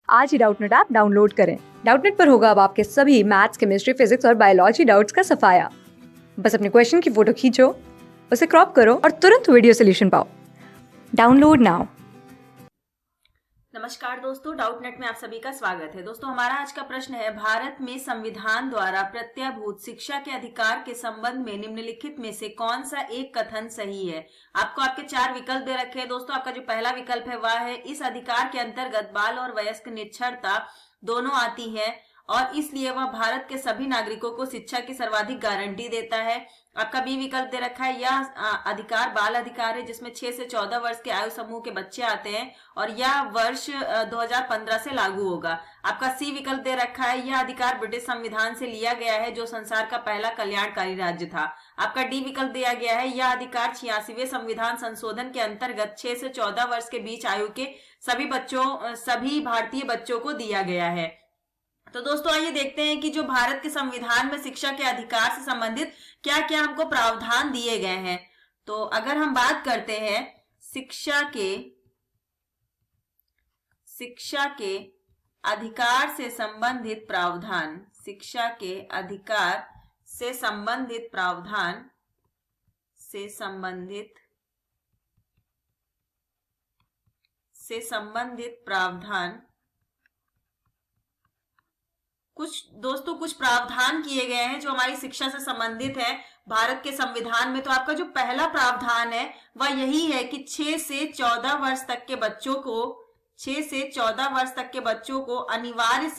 आज ही Doubtnut app download करें। Doubtnut पर होगा अब आपके सभी मैथ्स, केमिस्ट्री, फिजिक्स और बायोलॉजी डाउट्स का सफाया। बस अपने क्वेश्चन की फोटो खींचो, उसे क्रॉप करो और तुरंत वीडियो सोल्यूशन पाओ। Download now. नमस्कार दोस्तों, डाउटनेट में आप सभी का स्वागत है। दोस्तों, हमारा आज का प्रश्न है, भारत में संविधान द्वारा प्रत्याभूत शिक्षा के अधिकार के संबंध में निम्नलिखित में से कौन सा एक कथन सही है। आपको आपके 4 विकल्प दे रखे हैं। दोस्तों, आपका जो पहला विकल्प है वह है, इस अधिकार के अंतर्गत बाल और वयस्क निरक्षरता दोनों आती है और इसलिए वह भारत के सभी नागरिकों को शिक्षा की सर्वाधिक गारंटी देता है। आपका बी विकल्प दे रखा है, यह अधिकार बाल अधिकार है जिसमें 6 से 14 वर्ष के आयु समूह के बच्चे आते हैं और यह वर्ष 2015 से लागू होगा। आपका सी विकल्प दे रखा है, यह अधिकार ब्रिटिश संविधान से लिया गया है जो संसार का पहला कल्याणकारी राज्य था। आपका डी विकल्प दिया गया है, यह अधिकार 86वें संविधान संशोधन के अंतर्गत 6 से 14 वर्ष के बीच आयु के सभी भारतीय बच्चों को दिया गया है। तो दोस्तों, आइए देखते हैं कि जो भारत के संविधान में शिक्षा के अधिकार से संबंधित क्या क्या हमको प्रावधान दिए गए हैं। तो अगर हम बात करते हैं शिक्षा के अधिकार से संबंधित प्रावधान, शिक्षा के अधिकार से संबंधित प्रावधान कुछ प्रावधान किए गए हैं जो हमारी शिक्षा से संबंधित है भारत के संविधान में। तो आपका जो पहला प्रावधान है वह यही है कि 6 से 14 वर्ष तक के बच्चों को अनिवार्य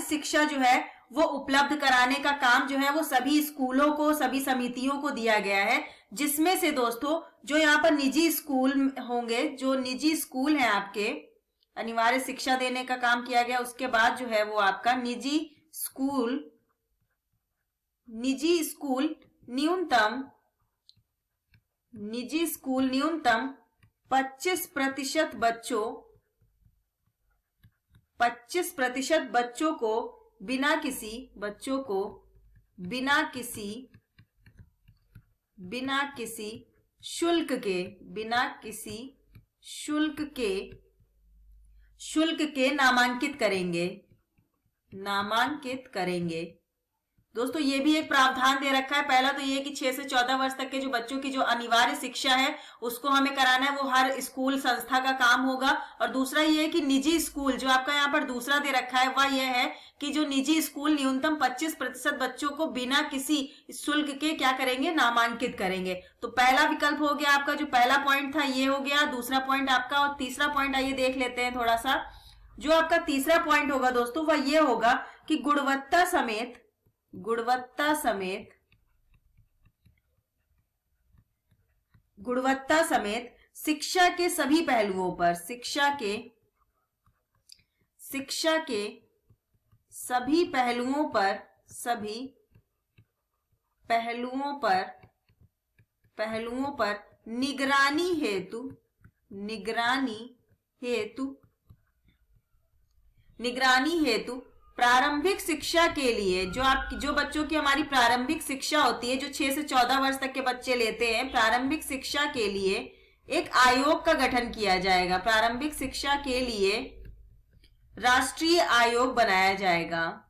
शिक्षा जो है वो उपलब्ध कराने का काम जो है वो सभी स्कूलों को, सभी समितियों को दिया गया है। जिसमें से दोस्तों जो यहाँ पर निजी स्कूल होंगे, जो निजी स्कूल हैं आपके, अनिवार्य शिक्षा देने का काम किया गया। उसके बाद जो है वो आपका निजी स्कूल न्यूनतम 25% बच्चों को बिना किसी शुल्क के नामांकित करेंगे। दोस्तों, ये भी एक प्रावधान दे रखा है। पहला तो ये कि 6 से 14 वर्ष तक के जो बच्चों की जो अनिवार्य शिक्षा है उसको हमें कराना है, वो हर स्कूल संस्था का काम होगा। और दूसरा ये है कि निजी स्कूल, जो आपका यहाँ पर दूसरा दे रखा है वह यह है कि जो निजी स्कूल न्यूनतम 25% बच्चों को बिना किसी शुल्क के क्या करेंगे, नामांकित करेंगे। तो पहला विकल्प हो गया आपका, जो पहला पॉइंट था ये हो गया, दूसरा पॉइंट आपका। और तीसरा पॉइंट आइए देख लेते हैं थोड़ा सा। जो आपका तीसरा पॉइंट होगा दोस्तों वह ये होगा कि गुणवत्ता समेत शिक्षा के सभी पहलुओं पर निगरानी हेतु प्रारंभिक शिक्षा के लिए, जो बच्चों की हमारी प्रारंभिक शिक्षा होती है, जो 6 से 14 वर्ष तक के बच्चे लेते हैं, प्रारंभिक शिक्षा के लिए एक आयोग का गठन किया जाएगा। प्रारंभिक शिक्षा के लिए राष्ट्रीय आयोग बनाया जाएगा।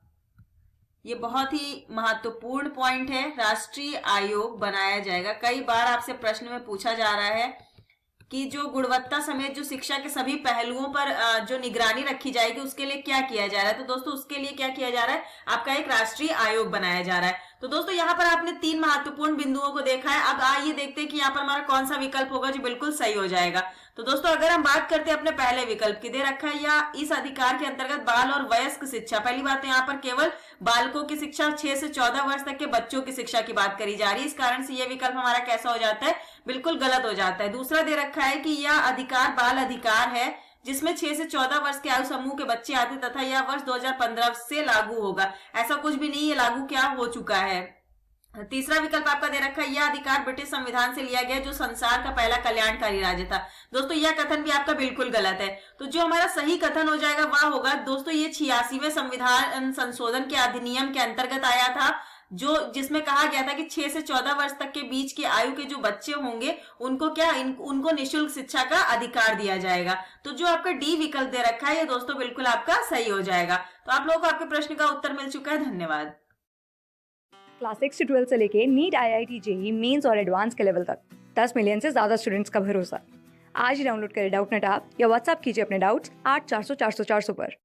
ये बहुत ही महत्वपूर्ण पॉइंट है, राष्ट्रीय आयोग बनाया जाएगा। कई बार आपसे प्रश्न में पूछा जा रहा है कि जो गुणवत्ता समेत जो शिक्षा के सभी पहलुओं पर जो निगरानी रखी जाएगी उसके लिए क्या किया जा रहा है। तो दोस्तों, उसके लिए क्या किया जा रहा है, आपका एक राष्ट्रीय आयोग बनाया जा रहा है। तो दोस्तों, यहाँ पर आपने 3 महत्वपूर्ण बिंदुओं को देखा है। अब आइए देखते हैं कि यहाँ पर हमारा कौन सा विकल्प होगा जो बिल्कुल सही हो जाएगा। तो दोस्तों, अगर हम बात करते हैं अपने पहले विकल्प की, दे रखा है या इस अधिकार के अंतर्गत बाल और वयस्क शिक्षा। पहली बात तो यहाँ पर केवल बालकों की शिक्षा, 6 से 14 वर्ष तक के बच्चों की शिक्षा की बात करी जा रही है। इस कारण से यह विकल्प हमारा कैसा हो जाता है, बिल्कुल गलत हो जाता है। दूसरा दे रखा है कि यह अधिकार बाल अधिकार है जिसमें 6 से 14 वर्ष के आयु समूह के बच्चे आते तथा यह वर्ष 2015 से लागू होगा। ऐसा कुछ भी नहीं, ये लागू क्या हो चुका है। तीसरा विकल्प आपका दे रखा है, यह अधिकार ब्रिटिश संविधान से लिया गया जो संसार का पहला कल्याणकारी राज्य था। दोस्तों, यह कथन भी आपका बिल्कुल गलत है। तो जो हमारा सही कथन हो जाएगा वह होगा दोस्तों, ये 86वें संविधान संशोधन के अधिनियम के अंतर्गत आया था जो जिसमें कहा गया था कि 6 से 14 वर्ष तक के बीच की आयु के जो बच्चे होंगे उनको उनको निःशुल्क शिक्षा का अधिकार दिया जाएगा। तो जो आपका डी विकल्प दे रखा है ये दोस्तों बिल्कुल आपका सही हो जाएगा। तो आप लोगों को आपके प्रश्न का उत्तर मिल चुका है। धन्यवाद। क्लास 6 से 12 से लेके नीट, IIT, जेईई मेंस और एडवांस के लेवल तक 10 मिलियन से ज्यादा स्टूडेंट्स का भरोसा। आज ही डाउनलोड करें डाउटनेट ऐप या व्हाट्सएप कीजिए अपने डाउट्स 8400 400 400 पर।